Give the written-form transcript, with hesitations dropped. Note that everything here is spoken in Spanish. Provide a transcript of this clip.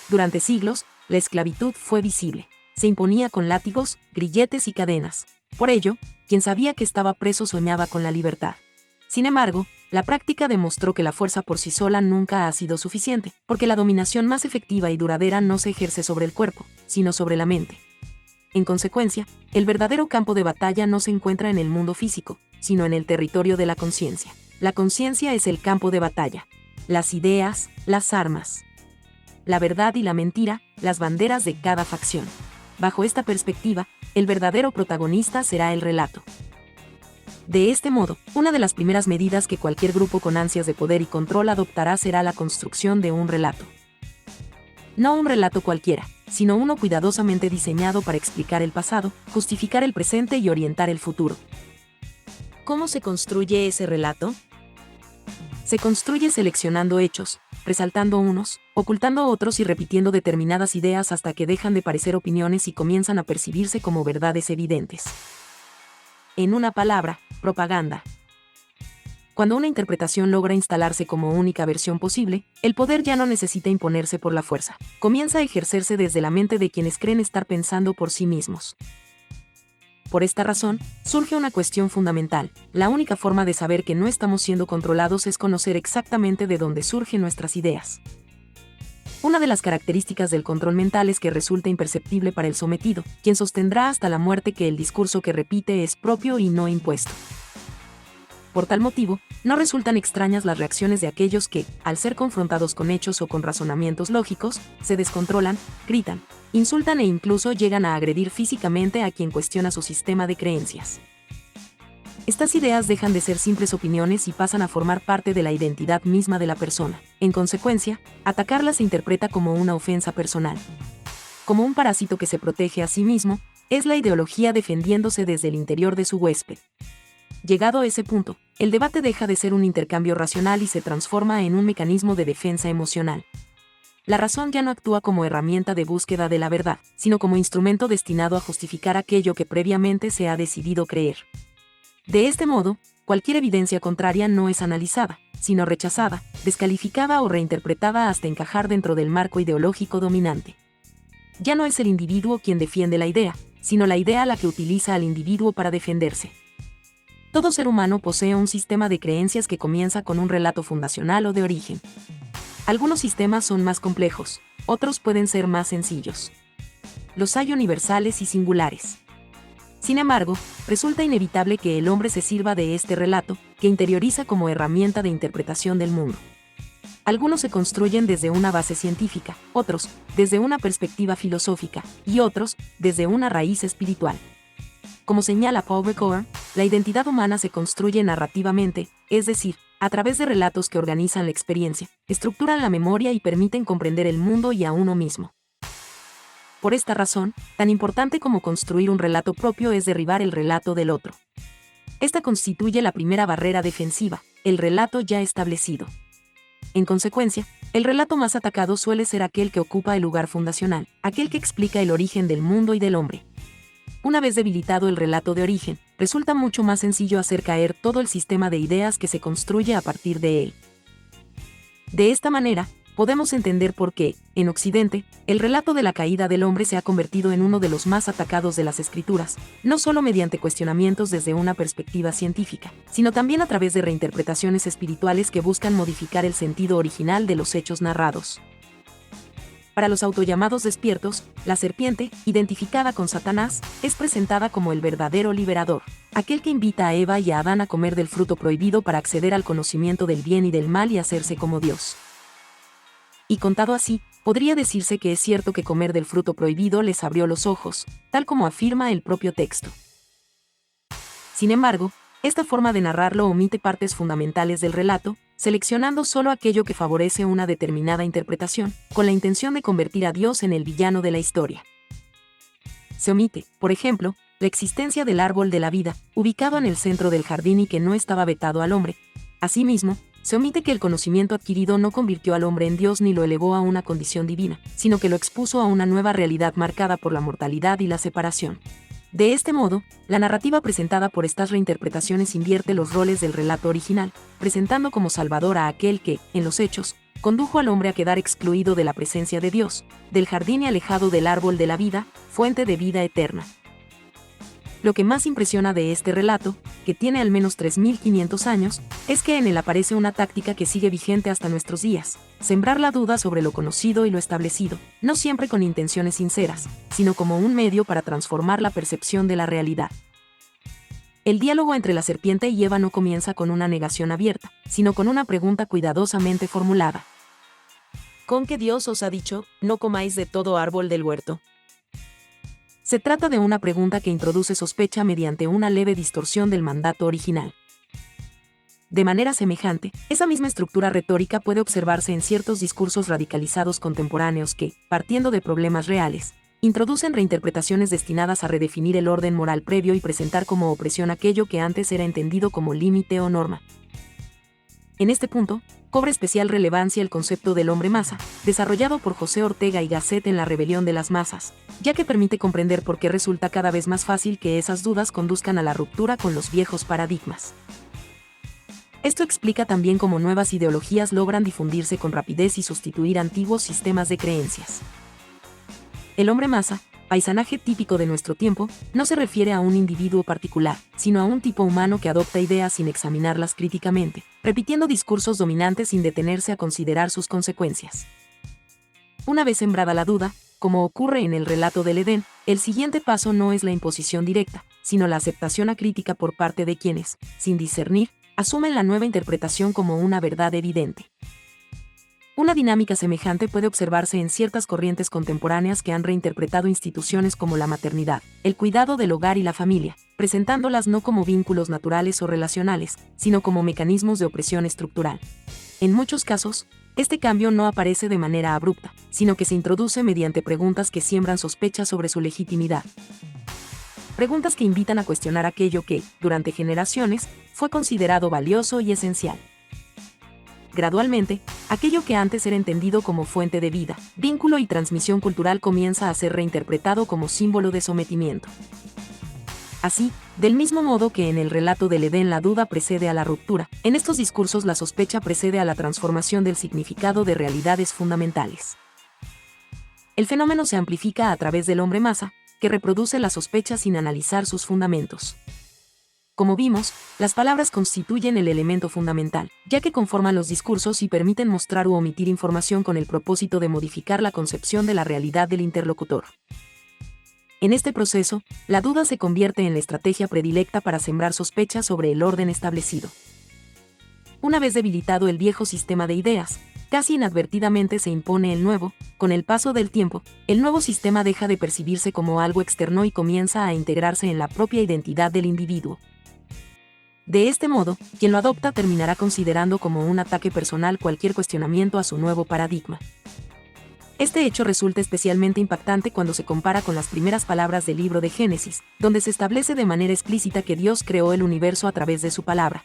Durante siglos, la esclavitud fue visible. Se imponía con látigos, grilletes y cadenas. Por ello, quien sabía que estaba preso soñaba con la libertad. Sin embargo, la práctica demostró que la fuerza por sí sola nunca ha sido suficiente, porque la dominación más efectiva y duradera no se ejerce sobre el cuerpo, sino sobre la mente. En consecuencia, el verdadero campo de batalla no se encuentra en el mundo físico, sino en el territorio de la conciencia. La conciencia es el campo de batalla. Las ideas, las armas. La verdad y la mentira, las banderas de cada facción. Bajo esta perspectiva, el verdadero protagonista será el relato. De este modo, una de las primeras medidas que cualquier grupo con ansias de poder y control adoptará será la construcción de un relato. No un relato cualquiera, sino uno cuidadosamente diseñado para explicar el pasado, justificar el presente y orientar el futuro. ¿Cómo se construye ese relato? Se construye seleccionando hechos, resaltando unos, ocultando otros y repitiendo determinadas ideas hasta que dejan de parecer opiniones y comienzan a percibirse como verdades evidentes. En una palabra, propaganda. Cuando una interpretación logra instalarse como única versión posible, el poder ya no necesita imponerse por la fuerza. Comienza a ejercerse desde la mente de quienes creen estar pensando por sí mismos. Por esta razón, surge una cuestión fundamental. La única forma de saber que no estamos siendo controlados es conocer exactamente de dónde surgen nuestras ideas. Una de las características del control mental es que resulta imperceptible para el sometido, quien sostendrá hasta la muerte que el discurso que repite es propio y no impuesto. Por tal motivo, no resultan extrañas las reacciones de aquellos que, al ser confrontados con hechos o con razonamientos lógicos, se descontrolan, gritan, insultan e incluso llegan a agredir físicamente a quien cuestiona su sistema de creencias. Estas ideas dejan de ser simples opiniones y pasan a formar parte de la identidad misma de la persona. En consecuencia, atacarlas se interpreta como una ofensa personal. Como un parásito que se protege a sí mismo, es la ideología defendiéndose desde el interior de su huésped. Llegado a ese punto, el debate deja de ser un intercambio racional y se transforma en un mecanismo de defensa emocional. La razón ya no actúa como herramienta de búsqueda de la verdad, sino como instrumento destinado a justificar aquello que previamente se ha decidido creer. De este modo, cualquier evidencia contraria no es analizada, sino rechazada, descalificada o reinterpretada hasta encajar dentro del marco ideológico dominante. Ya no es el individuo quien defiende la idea, sino la idea la que utiliza al individuo para defenderse. Todo ser humano posee un sistema de creencias que comienza con un relato fundacional o de origen. Algunos sistemas son más complejos, otros pueden ser más sencillos. Los hay universales y singulares. Sin embargo, resulta inevitable que el hombre se sirva de este relato, que interioriza como herramienta de interpretación del mundo. Algunos se construyen desde una base científica, otros, desde una perspectiva filosófica, y otros, desde una raíz espiritual. Como señala Paul Ricoeur, la identidad humana se construye narrativamente, es decir, a través de relatos que organizan la experiencia, estructuran la memoria y permiten comprender el mundo y a uno mismo. Por esta razón, tan importante como construir un relato propio es derribar el relato del otro. Esta constituye la primera barrera defensiva, el relato ya establecido. En consecuencia, el relato más atacado suele ser aquel que ocupa el lugar fundacional, aquel que explica el origen del mundo y del hombre. Una vez debilitado el relato de origen, resulta mucho más sencillo hacer caer todo el sistema de ideas que se construye a partir de él. De esta manera, podemos entender por qué, en Occidente, el relato de la caída del hombre se ha convertido en uno de los más atacados de las escrituras, no solo mediante cuestionamientos desde una perspectiva científica, sino también a través de reinterpretaciones espirituales que buscan modificar el sentido original de los hechos narrados. Para los autollamados despiertos, la serpiente, identificada con Satanás, es presentada como el verdadero liberador, aquel que invita a Eva y a Adán a comer del fruto prohibido para acceder al conocimiento del bien y del mal y hacerse como Dios. Y contado así, podría decirse que es cierto que comer del fruto prohibido les abrió los ojos, tal como afirma el propio texto. Sin embargo, esta forma de narrarlo omite partes fundamentales del relato, seleccionando solo aquello que favorece una determinada interpretación, con la intención de convertir a Dios en el villano de la historia. Se omite, por ejemplo, la existencia del árbol de la vida, ubicado en el centro del jardín y que no estaba vetado al hombre. Asimismo, se omite que el conocimiento adquirido no convirtió al hombre en Dios ni lo elevó a una condición divina, sino que lo expuso a una nueva realidad marcada por la mortalidad y la separación. De este modo, la narrativa presentada por estas reinterpretaciones invierte los roles del relato original, presentando como salvador a aquel que, en los hechos, condujo al hombre a quedar excluido de la presencia de Dios, del jardín y alejado del árbol de la vida, fuente de vida eterna. Lo que más impresiona de este relato, que tiene al menos 3.500 años, es que en él aparece una táctica que sigue vigente hasta nuestros días: sembrar la duda sobre lo conocido y lo establecido, no siempre con intenciones sinceras, sino como un medio para transformar la percepción de la realidad. El diálogo entre la serpiente y Eva no comienza con una negación abierta, sino con una pregunta cuidadosamente formulada. ¿Con qué Dios os ha dicho, no comáis de todo árbol del huerto? Se trata de una pregunta que introduce sospecha mediante una leve distorsión del mandato original. De manera semejante, esa misma estructura retórica puede observarse en ciertos discursos radicalizados contemporáneos que, partiendo de problemas reales, introducen reinterpretaciones destinadas a redefinir el orden moral previo y presentar como opresión aquello que antes era entendido como límite o norma. En este punto, cobra especial relevancia el concepto del hombre masa, desarrollado por José Ortega y Gasset en La rebelión de las masas, ya que permite comprender por qué resulta cada vez más fácil que esas dudas conduzcan a la ruptura con los viejos paradigmas. Esto explica también cómo nuevas ideologías logran difundirse con rapidez y sustituir antiguos sistemas de creencias. El hombre masa, paisanaje típico de nuestro tiempo, no se refiere a un individuo particular, sino a un tipo humano que adopta ideas sin examinarlas críticamente, repitiendo discursos dominantes sin detenerse a considerar sus consecuencias. Una vez sembrada la duda, como ocurre en el relato del Edén, el siguiente paso no es la imposición directa, sino la aceptación acrítica por parte de quienes, sin discernir, asumen la nueva interpretación como una verdad evidente. Una dinámica semejante puede observarse en ciertas corrientes contemporáneas que han reinterpretado instituciones como la maternidad, el cuidado del hogar y la familia, presentándolas no como vínculos naturales o relacionales, sino como mecanismos de opresión estructural. En muchos casos, este cambio no aparece de manera abrupta, sino que se introduce mediante preguntas que siembran sospechas sobre su legitimidad. Preguntas que invitan a cuestionar aquello que, durante generaciones, fue considerado valioso y esencial. Gradualmente, aquello que antes era entendido como fuente de vida, vínculo y transmisión cultural comienza a ser reinterpretado como símbolo de sometimiento. Así, del mismo modo que en el relato del Edén la duda precede a la ruptura, en estos discursos la sospecha precede a la transformación del significado de realidades fundamentales. El fenómeno se amplifica a través del hombre masa, que reproduce la sospecha sin analizar sus fundamentos. Como vimos, las palabras constituyen el elemento fundamental, ya que conforman los discursos y permiten mostrar u omitir información con el propósito de modificar la concepción de la realidad del interlocutor. En este proceso, la duda se convierte en la estrategia predilecta para sembrar sospechas sobre el orden establecido. Una vez debilitado el viejo sistema de ideas, casi inadvertidamente se impone el nuevo. Con el paso del tiempo, el nuevo sistema deja de percibirse como algo externo y comienza a integrarse en la propia identidad del individuo. De este modo, quien lo adopta terminará considerando como un ataque personal cualquier cuestionamiento a su nuevo paradigma. Este hecho resulta especialmente impactante cuando se compara con las primeras palabras del libro de Génesis, donde se establece de manera explícita que Dios creó el universo a través de su palabra,